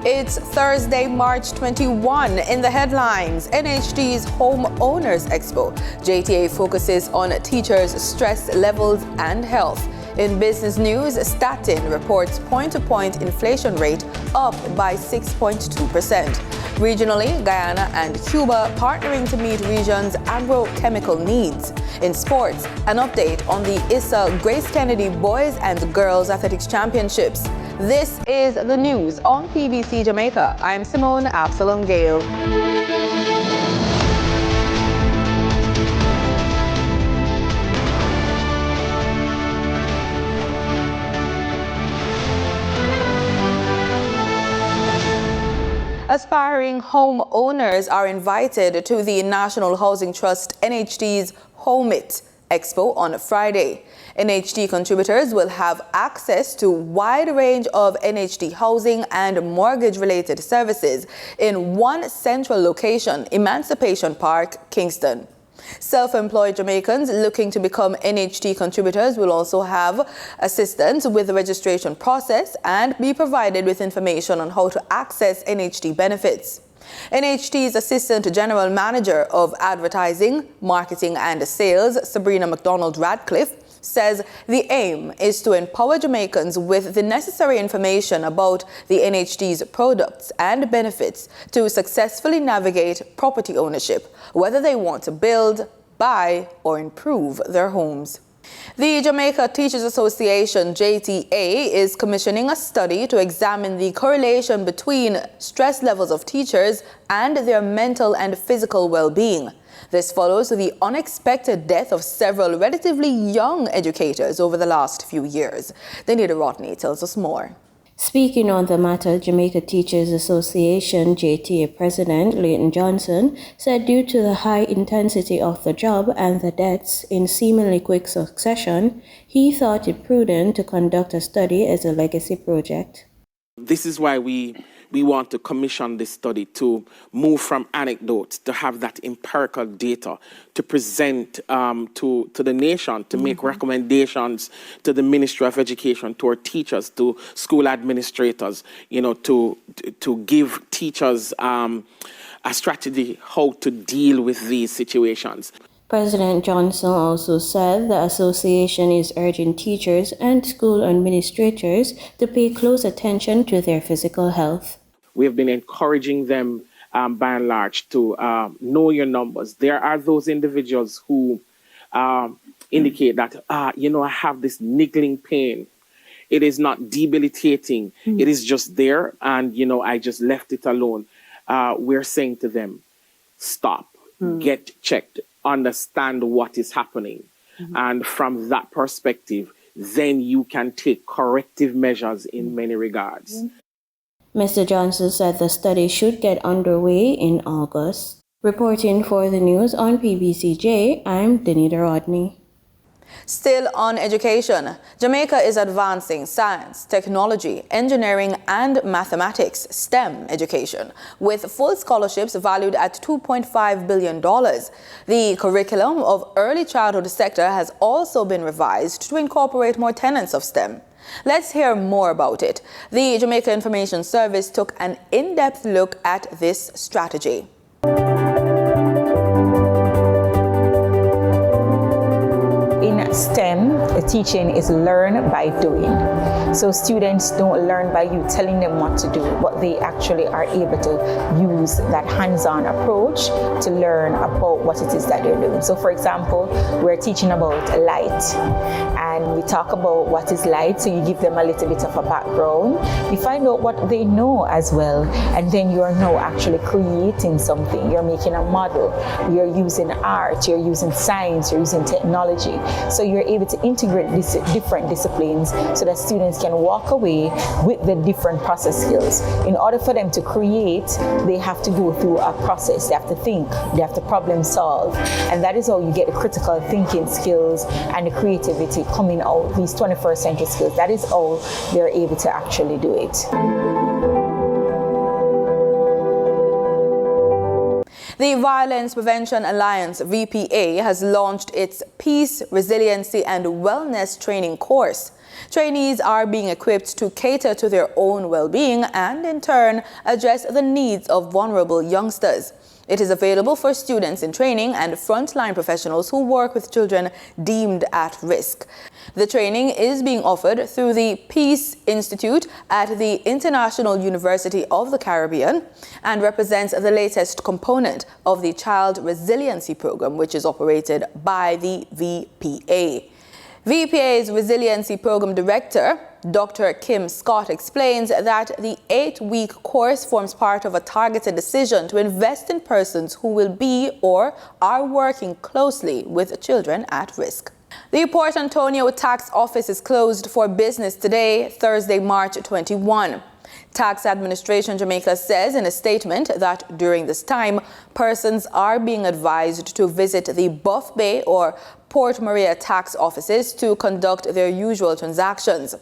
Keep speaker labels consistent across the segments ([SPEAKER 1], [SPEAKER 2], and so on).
[SPEAKER 1] It's Thursday, March 21. In the headlines, NHD's Home Owners Expo. JTA focuses on teachers' stress levels and health. In business news, Statin reports point-to-point inflation rate up by 6.2%. Regionally, Guyana and Cuba partnering to meet region's agrochemical needs. In sports, an update on the ISA Grace Kennedy Boys and Girls Athletics Championships. This is the news on PBC Jamaica. I'm Simone Absalom Gale. Aspiring homeowners are invited to the National Housing Trust NHD's Home It Expo on Friday. NHD contributors will have access to a wide range of NHD housing and mortgage-related services in one central location, Emancipation Park, Kingston. Self-employed Jamaicans looking to become NHD contributors will also have assistance with the registration process and be provided with information on how to access NHD benefits. NHD's Assistant General Manager of Advertising, Marketing and Sales, Sabrina McDonald-Radcliffe, says the aim is to empower Jamaicans with the necessary information about the NHD's products and benefits to successfully navigate property ownership, whether they want to build, buy, or improve their homes. The Jamaica Teachers Association, JTA, is commissioning a study to examine the correlation between stress levels of teachers and their mental and physical well-being. This follows the unexpected death of several relatively young educators over the last few years. Denita Rodney tells us more.
[SPEAKER 2] Speaking on the matter, Jamaica Teachers Association JTA President Leighton Johnson said due to the high intensity of the job and the deaths in seemingly quick succession, he thought it prudent to conduct a study as a legacy project.
[SPEAKER 3] This is why we want to commission this study, to move from anecdotes, to have that empirical data, to present to the nation, to make recommendations to the Ministry of Education, to our teachers, to school administrators, to give teachers a strategy how to deal with these situations.
[SPEAKER 2] President Johnson also said the association is urging teachers and school administrators to pay close attention to their physical health.
[SPEAKER 3] We have been encouraging them, by and large, to know your numbers. There are those individuals who indicate that, I have this niggling pain. It is not debilitating. It is just there, and, I just left it alone. We're saying to them, stop, get checked, understand what is happening. And from that perspective, then you can take corrective measures in many regards.
[SPEAKER 2] Mr. Johnson said the study should get underway in August. Reporting for the news on PBCJ, I'm Denita Rodney.
[SPEAKER 1] Still on education, Jamaica is advancing science, technology, engineering, and mathematics (STEM) education with full scholarships valued at $2.5 billion. The curriculum of early childhood sector has also been revised to incorporate more tenets of STEM. Let's hear more about it. The Jamaica Information Service took an in-depth look at this strategy.
[SPEAKER 4] In STEM, the teaching is learn by doing. So students don't learn by you telling them what to do, but they actually are able to use that hands-on approach to learn about what it is that they're doing. So for example, we're teaching about light, and we talk about what is light, so you give them a little bit of a background. You find out what they know as well, and then you're now actually creating something. You're making a model, you're using art, you're using science, you're using technology. So you're able to integrate these different disciplines so that students can walk away with the different process skills. In order for them to create, they have to go through a process. They have to think, they have to problem solve. And that is how you get the critical thinking skills and the creativity coming out, these 21st century skills. That is how they're able to actually do it.
[SPEAKER 1] The Violence Prevention Alliance, VPA, has launched its Peace, Resiliency and Wellness training course. Trainees are being equipped to cater to their own well-being and, in turn, address the needs of vulnerable youngsters. It is available for students in training and frontline professionals who work with children deemed at risk. The training is being offered through the Peace Institute at the International University of the Caribbean and represents the latest component of the Child Resiliency Program, which is operated by the VPA. VPA's Resiliency Program Director, Dr. Kim Scott, explains that the 8-week course forms part of a targeted decision to invest in persons who will be or are working closely with children at risk. The Port Antonio Tax Office is closed for business today, Thursday, March 21. Tax Administration Jamaica says in a statement that during this time, persons are being advised to visit the Buff Bay or Port Maria tax offices to conduct their usual transactions.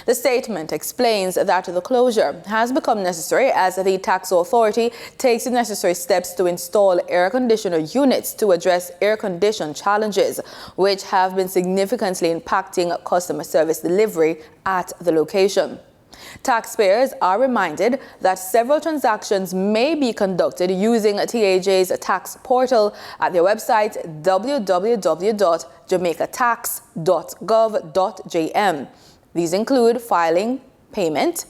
[SPEAKER 1] The statement explains that the closure has become necessary as the tax authority takes the necessary steps to install air conditioner units to address air condition challenges, which have been significantly impacting customer service delivery at the location. Taxpayers are reminded that several transactions may be conducted using TAJ's tax portal at their website www.jamaicatax.gov.jm. These include filing, payment,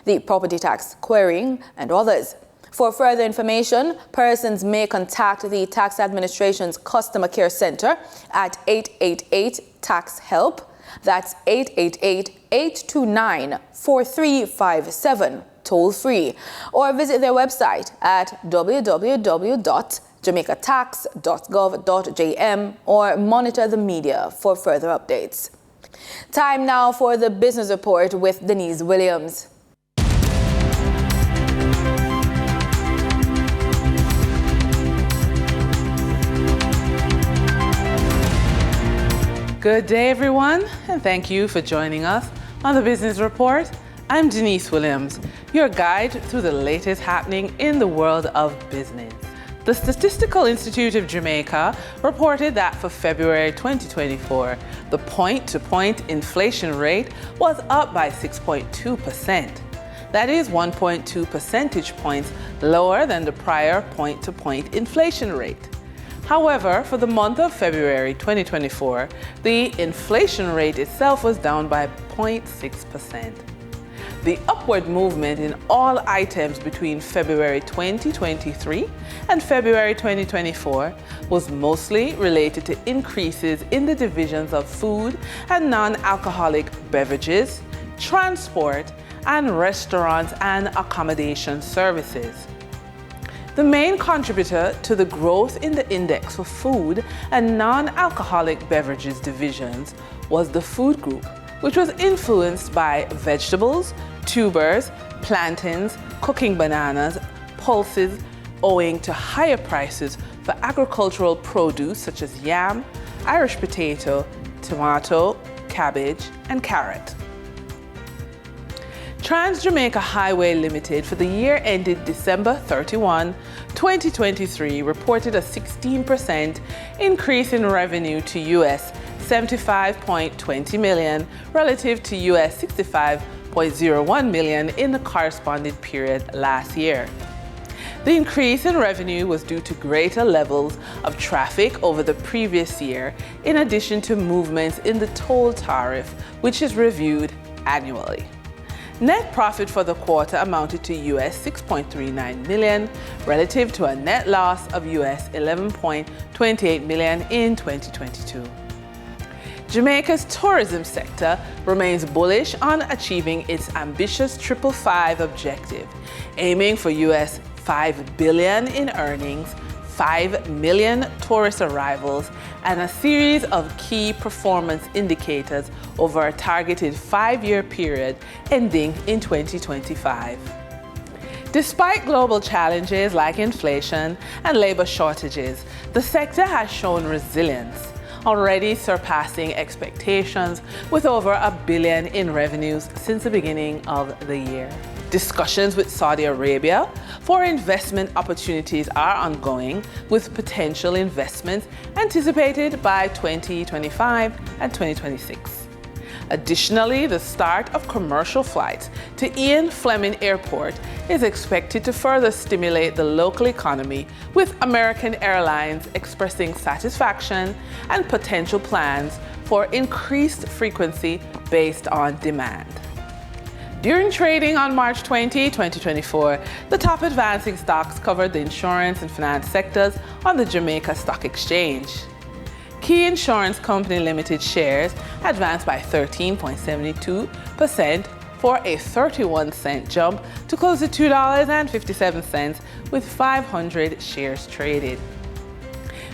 [SPEAKER 1] the property tax querying, and others. For further information, persons may contact the Tax Administration's Customer Care Center at 888-TAX-HELP. That's 888-829-4357, toll-free, or visit their website at www.jamaicatax.gov.jm or monitor the media for further updates. Time now for the Business Report with Denise Williams.
[SPEAKER 5] Good day, everyone, and thank you for joining us on the Business Report. I'm Denise Williams, your guide through the latest happening in the world of business. The Statistical Institute of Jamaica reported that for February 2024, the point-to-point inflation rate was up by 6.2%. That is 1.2 percentage points lower than the prior point-to-point inflation rate. However, for the month of February 2024, the inflation rate itself was down by 0.6%. The upward movement in all items between February 2023 and February 2024 was mostly related to increases in the divisions of food and non-alcoholic beverages, transport, and restaurants and accommodation services. The main contributor to the growth in the index for food and non-alcoholic beverages divisions was the food group, which was influenced by vegetables, tubers, plantains, cooking bananas, pulses, owing to higher prices for agricultural produce such as yam, Irish potato, tomato, cabbage, and carrot. Trans-Jamaica Highway Limited for the year ended December 31, 2023 reported a 16% increase in revenue to US $75.20 million relative to US $65.01 million in the corresponding period last year. The increase in revenue was due to greater levels of traffic over the previous year, in addition to movements in the toll tariff, which is reviewed annually. Net profit for the quarter amounted to US $6.39 million relative to a net loss of US $11.28 million in 2022. Jamaica's tourism sector remains bullish on achieving its ambitious 555 objective, aiming for US $5 billion in earnings, 5 million tourist arrivals, and a series of key performance indicators over a targeted 5-year period ending in 2025. Despite global challenges like inflation and labor shortages, the sector has shown resilience, already surpassing expectations with over $1 billion in revenues since the beginning of the year. Discussions with Saudi Arabia for investment opportunities are ongoing, with potential investments anticipated by 2025 and 2026. Additionally, the start of commercial flights to Ian Fleming Airport is expected to further stimulate the local economy, with American Airlines expressing satisfaction and potential plans for increased frequency based on demand. During trading on March 20, 2024, the top advancing stocks covered the insurance and finance sectors on the Jamaica Stock Exchange. Key Insurance Company Limited shares advanced by 13.72% for a 31-cent jump to close at $2.57 with 500 shares traded.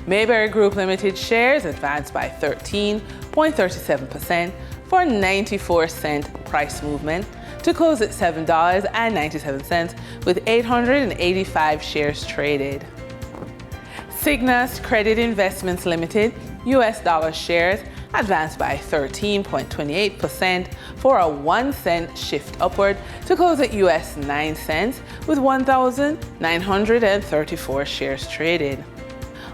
[SPEAKER 5] Mayberry Group Limited shares advanced by 13.37% for a 94-cent price movement to close at $7.97 with 885 shares traded. Cygnus Credit Investments Limited US dollar shares advanced by 13.28% for a 1-cent shift upward to close at US 9 cents with 1,934 shares traded.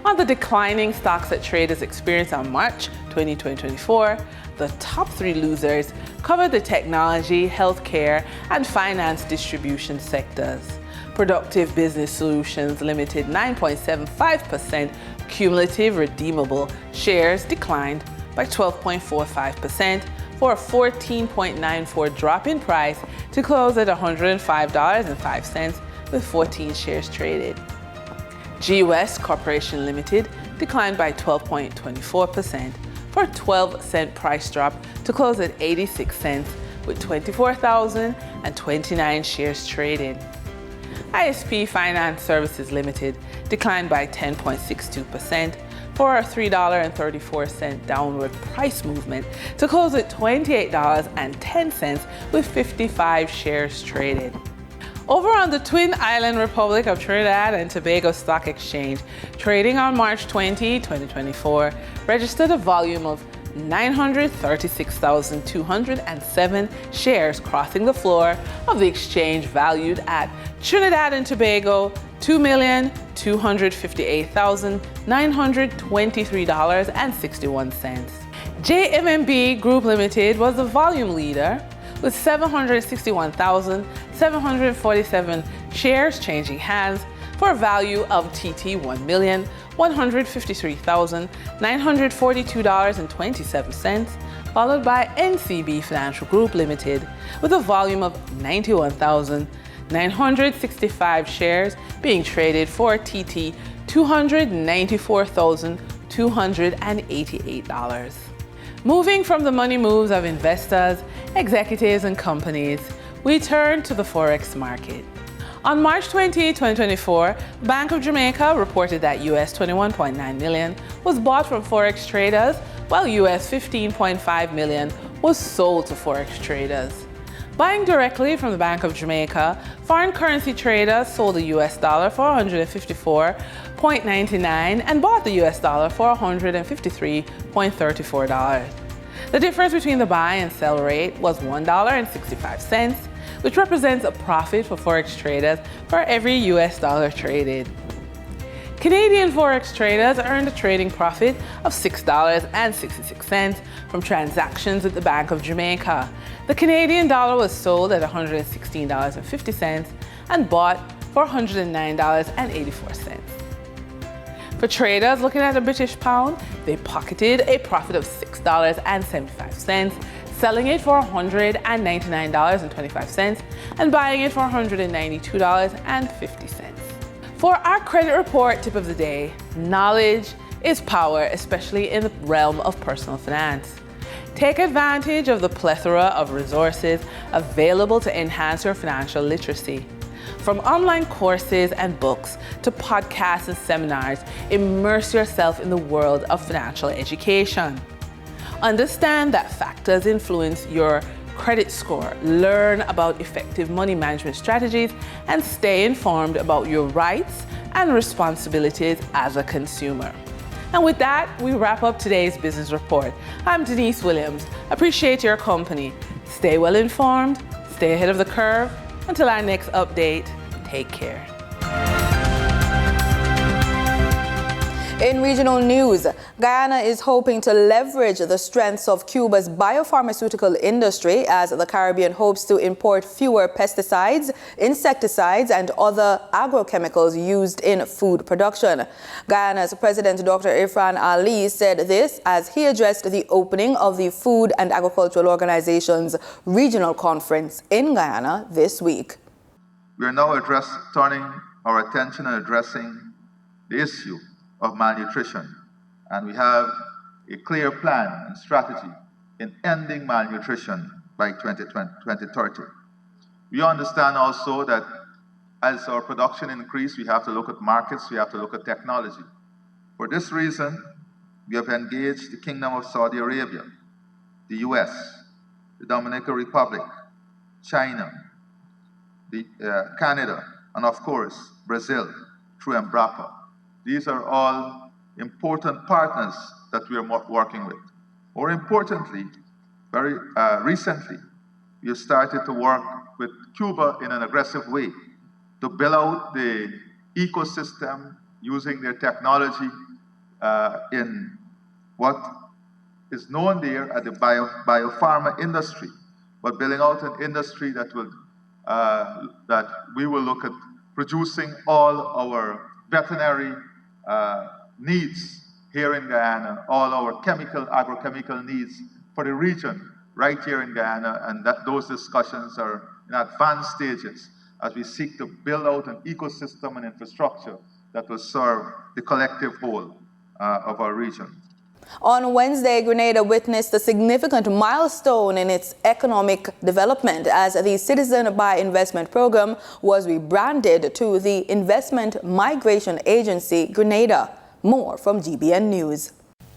[SPEAKER 5] On the declining stocks that traders experienced on March 2024, the top three losers covered the technology, healthcare, and finance distribution sectors. Productive Business Solutions Limited 9.75% cumulative redeemable shares declined by 12.45% for a 14.94 drop in price to close at $105.05 with 14 shares traded. G West Corporation Limited declined by 12.24% for a 12-cent price drop to close at 86 cents with 24,029 shares traded. ISP Finance Services Limited declined by 10.62% for a $3.34 downward price movement to close at $28.10 with 55 shares traded. Over on the Twin Island Republic of Trinidad and Tobago Stock Exchange, trading on March 20, 2024, registered a volume of 936,207 shares crossing the floor of the exchange, valued at Trinidad and Tobago $2,258,923.61. JMMB Group Limited was the volume leader, with 761,747 shares changing hands for a value of TT $1,153,942.27, followed by NCB Financial Group Limited with a volume of 91,965 shares being traded for TT $294,288. Moving from the money moves of investors, executives, and companies, we turn to the Forex market. On March 20, 2024, Bank of Jamaica reported that US $21.9 million was bought from Forex traders, while US $15.5 million was sold to Forex traders. Buying directly from the Bank of Jamaica, foreign currency traders sold the US dollar for $154.99 and bought the US dollar for $153.34. The difference between the buy and sell rate was $1.65, which represents a profit for Forex traders for every US dollar traded. Canadian Forex traders earned a trading profit of $6.66 from transactions at the Bank of Jamaica. The Canadian dollar was sold at $116.50 and bought for $109.84. For traders looking at the British pound, they pocketed a profit of $6.75, selling it for $199.25 and buying it for $192.50. For our credit report tip of the day, knowledge is power, especially in the realm of personal finance. Take advantage of the plethora of resources available to enhance your financial literacy. From online courses and books to podcasts and seminars, immerse yourself in the world of financial education. Understand that factors influence your credit score, learn about effective money management strategies, and stay informed about your rights and responsibilities as a consumer. And with that, we wrap up today's business report. I'm Denise Williams. Appreciate your company. Stay well informed, stay ahead of the curve. Until our next update, take care.
[SPEAKER 1] In regional news, Guyana is hoping to leverage the strengths of Cuba's biopharmaceutical industry as the Caribbean hopes to import fewer pesticides, insecticides, and other agrochemicals used in food production. Guyana's President Dr. Irfan Ali said this as he addressed the opening of the Food and Agricultural Organization's regional conference in Guyana this week.
[SPEAKER 6] We are now turning our attention and addressing the issue of malnutrition, and we have a clear plan and strategy in ending malnutrition by 2030. We understand also that as our production increases, we have to look at markets, we have to look at technology. For this reason, we have engaged the Kingdom of Saudi Arabia, the US, the Dominican Republic, China, Canada, and of course, Brazil through Embrapa. These are all important partners that we are working with. More importantly, very recently, we have started to work with Cuba in an aggressive way to build out the ecosystem using their technology in what is known there as the biopharma industry, but building out an industry that will that we will look at producing all our veterinary needs here in Guyana, all our agrochemical needs for the region right here in Guyana, and that those discussions are in advanced stages as we seek to build out an ecosystem and infrastructure that will serve the collective whole of our region.
[SPEAKER 1] On Wednesday, Grenada witnessed a significant milestone in its economic development as the Citizen by Investment program was rebranded to the Investment Migration Agency, Grenada. More from GBN News.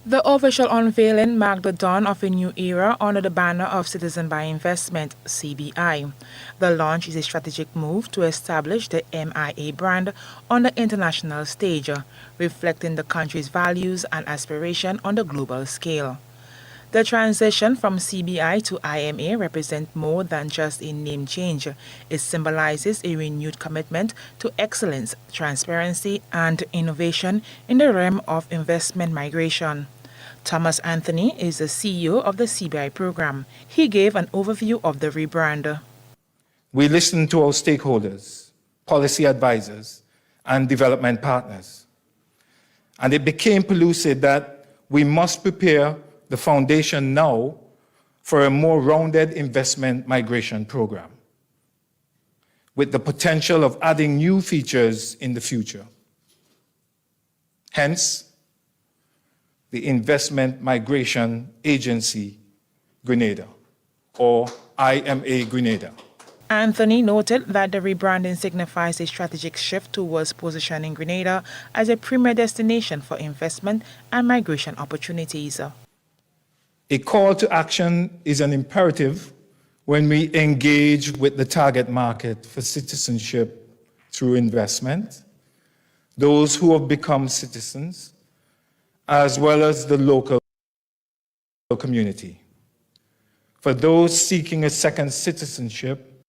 [SPEAKER 7] The official unveiling marked the dawn of a new era under the banner of Citizen by Investment, CBI. The launch is a strategic move to establish the MIA brand on the international stage, reflecting the country's values and aspiration on the global scale. The transition from CBI to IMA represents more than just a name change. It symbolizes a renewed commitment to excellence, transparency, and innovation in the realm of investment migration. Thomas Anthony is the CEO of the CBI program. He gave an overview of the rebrand.
[SPEAKER 8] We listened to our stakeholders, policy advisors, and development partners. And it became pellucid that we must prepare the foundation now for a more rounded investment migration program, with the potential of adding new features in the future. Hence, the Investment Migration Agency, Grenada, or IMA Grenada.
[SPEAKER 7] Anthony noted that the rebranding signifies a strategic shift towards positioning Grenada as a premier destination for investment and migration opportunities.
[SPEAKER 8] A call to action is an imperative when we engage with the target market for citizenship through investment, those who have become citizens, as well as the local community. For those seeking a second citizenship,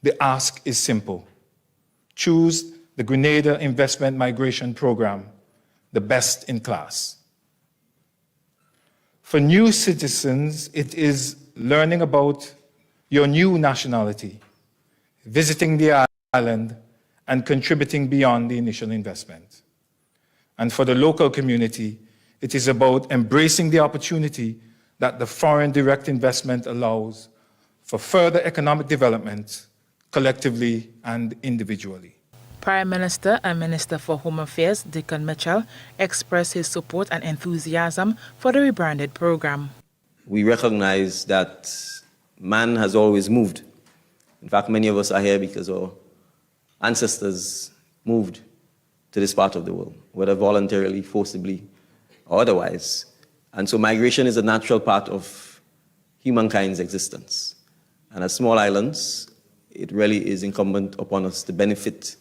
[SPEAKER 8] the ask is simple. Choose the Grenada Investment Migration Program, the best in class. For new citizens, it is learning about your new nationality, visiting the island, and contributing beyond the initial investment. And for the local community, it is about embracing the opportunity that the foreign direct investment allows for further economic development, collectively and individually.
[SPEAKER 7] Prime Minister and Minister for Home Affairs, Dickon Mitchell, expressed his support and enthusiasm for the rebranded program.
[SPEAKER 9] We recognize that man has always moved. In fact, many of us are here because our ancestors moved to this part of the world, whether voluntarily, forcibly, or otherwise. And so migration is a natural part of humankind's existence. And as small islands, it really is incumbent upon us to benefit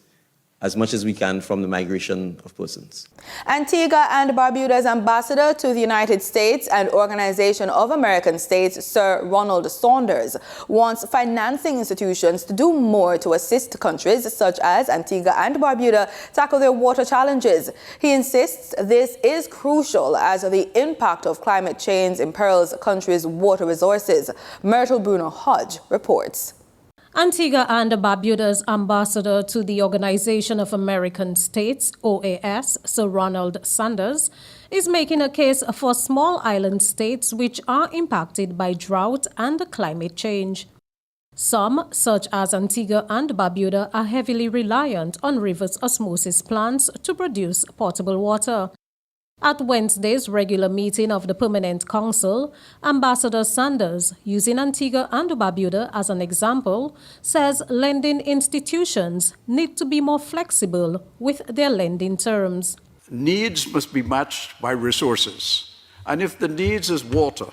[SPEAKER 9] as much as we can from the migration of persons.
[SPEAKER 1] Antigua and Barbuda's ambassador to the United States and Organization of American States, Sir Ronald Saunders, wants financing institutions to do more to assist countries such as Antigua and Barbuda tackle their water challenges. He insists this is crucial as the impact of climate change imperils countries' water resources. Myrtle Bruno Hodge reports.
[SPEAKER 10] Antigua and Barbuda's ambassador to the Organization of American States, OAS, Sir Ronald Saunders, is making a case for small island states which are impacted by drought and climate change. Some, such as Antigua and Barbuda, are heavily reliant on reverse osmosis plants to produce potable water. At Wednesday's regular meeting of the Permanent Council, Ambassador Saunders, using Antigua and Barbuda as an example, says lending institutions need to be more flexible with their lending terms.
[SPEAKER 11] Needs must be matched by resources. And if the needs is water,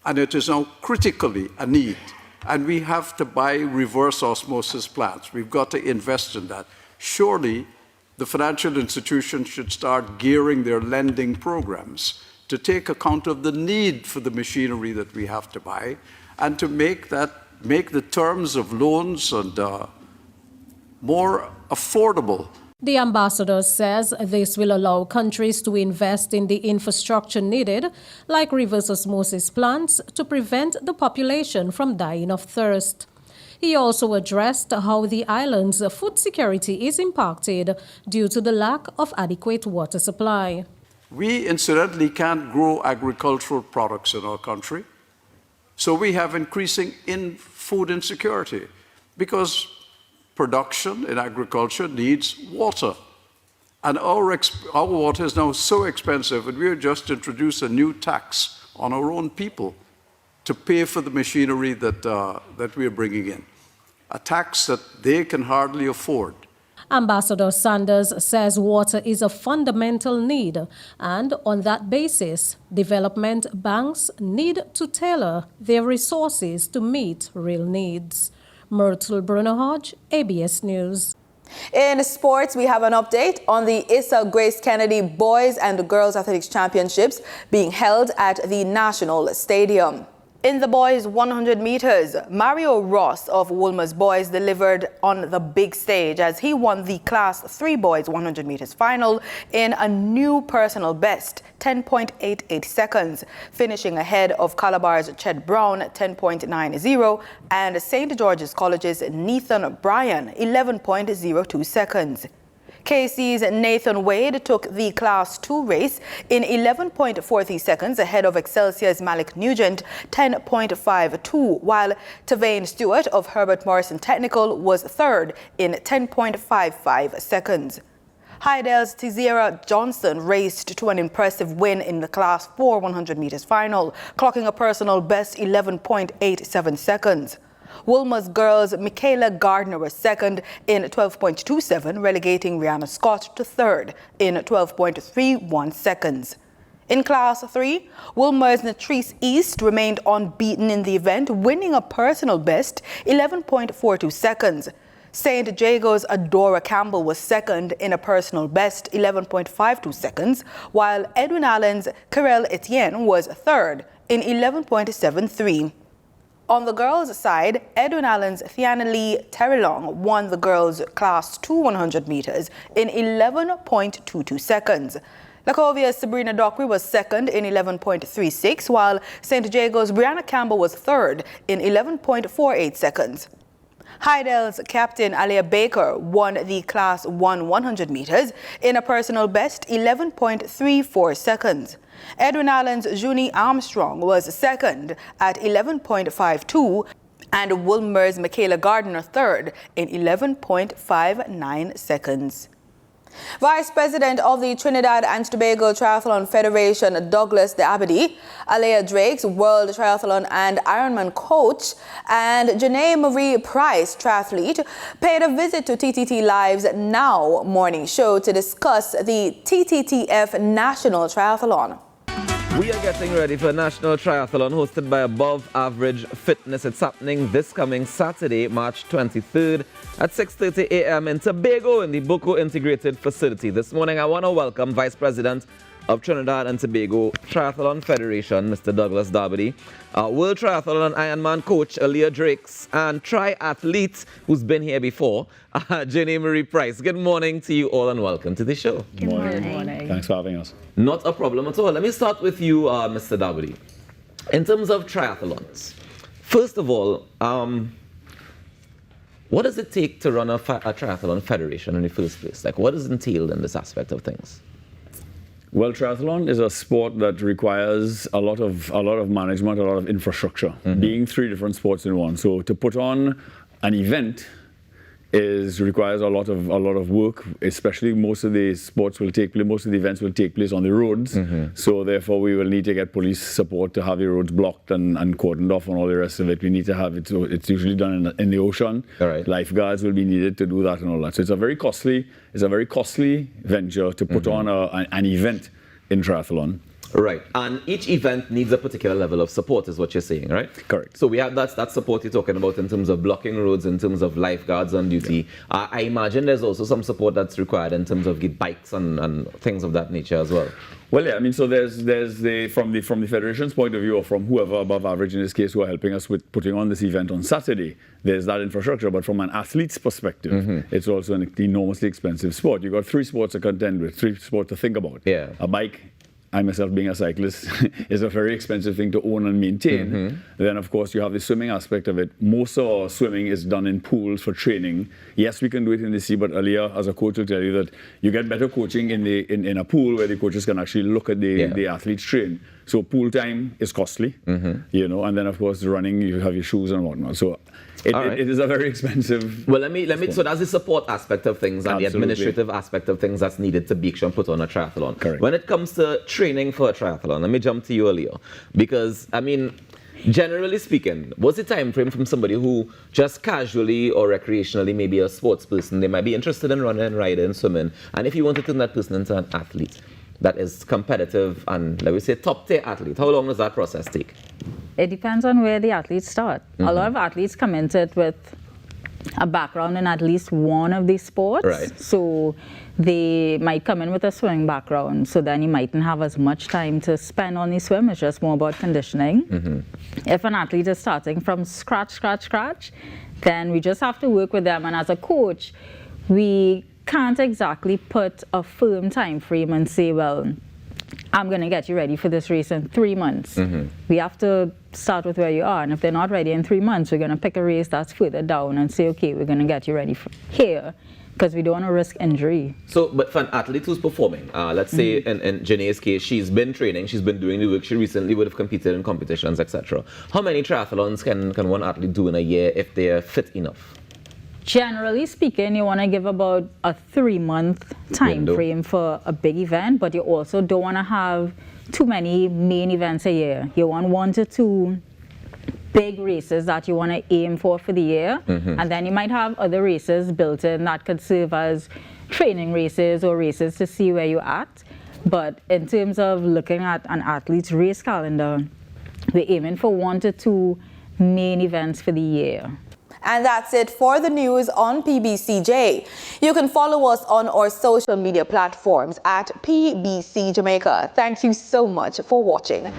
[SPEAKER 11] and it is now critically a need, and we have to buy reverse osmosis plants, we've got to invest in that. Surely, the financial institutions should start gearing their lending programs to take account of the need for the machinery that we have to buy and to make the terms of loans and more affordable.
[SPEAKER 10] The ambassador says this will allow countries to invest in the infrastructure needed, like reverse osmosis plants, to prevent the population from dying of thirst. He also addressed how the island's food security is impacted due to the lack of adequate water supply.
[SPEAKER 11] We incidentally can't grow agricultural products in our country, so we have increasing food insecurity because production in agriculture needs water. And our water is now so expensive, and we have just introduced a new tax on our own people to pay for the machinery that we are bringing in. A tax that they can hardly afford.
[SPEAKER 10] Ambassador Saunders says water is a fundamental need, and on that basis, development banks need to tailor their resources to meet real needs. Myrtle Bruno Hodge, ABS News.
[SPEAKER 1] In sports, we have an update on the Issa Grace Kennedy Boys and Girls Athletics Championships being held at the National Stadium. In the boys' 100 meters, Mario Ross of Woolmer's Boys delivered on the big stage as he won the Class 3 boys 100 meters final in a new personal best, 10.88 seconds, finishing ahead of Calabar's Ched Brown, 10.90, and St. George's College's Nathan Bryan, 11.02 seconds. KC's Nathan Wade took the Class 2 race in 11.40 seconds ahead of Excelsior's Malik Nugent, 10.52, while Tavane Stewart of Herbert Morrison Technical was third in 10.55 seconds. Heidel's Tizera Johnson raced to an impressive win in the Class 4 100 meters final, clocking a personal best 11.87 seconds. Woolmer's girls' Michaela Gardner was second in 12.27, relegating Rihanna Scott to third in 12.31 seconds. In Class 3, Woolmer's Natrice East remained unbeaten in the event, winning a personal best 11.42 seconds. St. Jago's Adora Campbell was second in a personal best 11.52 seconds, while Edwin Allen's Karel Etienne was third in 11.73. On the girls' side, Edwin Allen's Thiana Lee Terrelong won the girls' Class 2 100 meters in 11.22 seconds. Lacovia's Sabrina Dockery was second in 11.36, while St. Jago's Brianna Campbell was third in 11.48 seconds. Heidel's captain Alia Baker won the Class 1 100 meters in a personal best 11.34 seconds. Edwin Allen's Junie Armstrong was second at 11.52 and Woolmer's Michaela Gardner third in 11.59 seconds. Vice President of the Trinidad and Tobago Triathlon Federation, Douglas D'Abadi, Alea Drake's World Triathlon and Ironman coach, and Janae Marie Price, triathlete, paid a visit to TTT Live's Now morning show to discuss the TTTF National Triathlon.
[SPEAKER 12] We are getting ready for a national triathlon hosted by Above Average Fitness. It's happening this coming Saturday, March 23rd at 6:30 a.m. in Tobago in the Boko Integrated Facility. This morning, I want to welcome Vice President of Trinidad and Tobago Triathlon Federation, Mr. Douglas Darby, World Triathlon and Ironman coach, Aaliyah Drakes, and triathlete who's been here before, Jenny Marie Price. Good morning to you all and welcome to the show.
[SPEAKER 13] Good morning.
[SPEAKER 14] Thanks for having us.
[SPEAKER 12] Not a problem at all. Let me start with you, Mr. Darby. In terms of triathlons, first of all, what does it take to run a triathlon federation in the first place? Like, what is entailed in this aspect of things?
[SPEAKER 14] Well, triathlon is a sport that requires a lot of management, a lot of infrastructure, being 3 different sports in one. So to put on an event requires a lot of work. Especially most of the events will take place on the roads. So therefore, we will need to get police support to have the roads blocked and cordoned off and all the rest of it. We need to have it. So it's usually done in the ocean.
[SPEAKER 12] All right.
[SPEAKER 14] Lifeguards will be needed to do that and all that. So it's a very costly venture to put on an event in triathlon.
[SPEAKER 12] Right, and each event needs a particular level of support is what you're saying, right?
[SPEAKER 14] Correct.
[SPEAKER 12] So we have that support you're talking about in terms of blocking roads, in terms of lifeguards on duty. Yeah. I imagine there's also some support that's required in terms of bikes and things of that nature as well.
[SPEAKER 14] Well, yeah, I mean, so there's from the federation's point of view, or from whoever above average in this case who are helping us with putting on this event on Saturday, there's that infrastructure. But from an athlete's perspective, it's also an enormously expensive sport. You've got 3 sports to contend with, 3 sports to think about.
[SPEAKER 12] Yeah.
[SPEAKER 14] A bike, I myself being a cyclist, is a very expensive thing to own and maintain. Then, of course, you have the swimming aspect of it. Most of our swimming is done in pools for training. Yes, we can do it in the sea, but earlier, as a coach, will tell you that you get better coaching in a pool where the coaches can actually look at the athletes train. So pool time is costly, you know, and then, of course, running, you have your shoes and whatnot. So it is a very expensive.
[SPEAKER 12] Well, let me. So that's the support aspect of things and the administrative aspect of things that's needed to be put on a triathlon.
[SPEAKER 14] Correct.
[SPEAKER 12] When it comes to training for a triathlon, let me jump to you earlier, because I mean, generally speaking, what's the time frame from somebody who just casually or recreationally, maybe a sports person, they might be interested in running, riding, swimming, and if you want to turn that person into an athlete that is competitive and, let me say, top-tier athlete, how long does that process take?
[SPEAKER 13] It depends on where the athletes start. A lot of athletes come into it with a background in at least one of these sports.
[SPEAKER 12] Right.
[SPEAKER 13] So they might come in with a swimming background, so then you mightn't have as much time to spend on the swim. It's just more about conditioning. If an athlete is starting from scratch, then we just have to work with them. And as a coach, we can't exactly put a firm time frame and say, well, I'm going to get you ready for this race in 3 months. We have to start with where you are. And if they're not ready in 3 months, we're going to pick a race that's further down and say, okay, we're going to get you ready for here, because we don't want to risk injury.
[SPEAKER 12] So, but for an athlete who's performing, let's say in Janae's case, she's been training, she's been doing the work, she recently would have competed in competitions, etc. How many triathlons can one athlete do in a year if they're fit enough?
[SPEAKER 13] Generally speaking, you want to give about a 3-month time frame for a big event, but you also don't want to have too many main events a year. You want 1 to 2 big races that you want to aim for the year, and then you might have other races built in that could serve as training races or races to see where you're at. But in terms of looking at an athlete's race calendar, we're aiming for 1 to 2 main events for the year.
[SPEAKER 1] And that's it for the news on PBCJ. You can follow us on our social media platforms at PBCJamaica. Thank you so much for watching.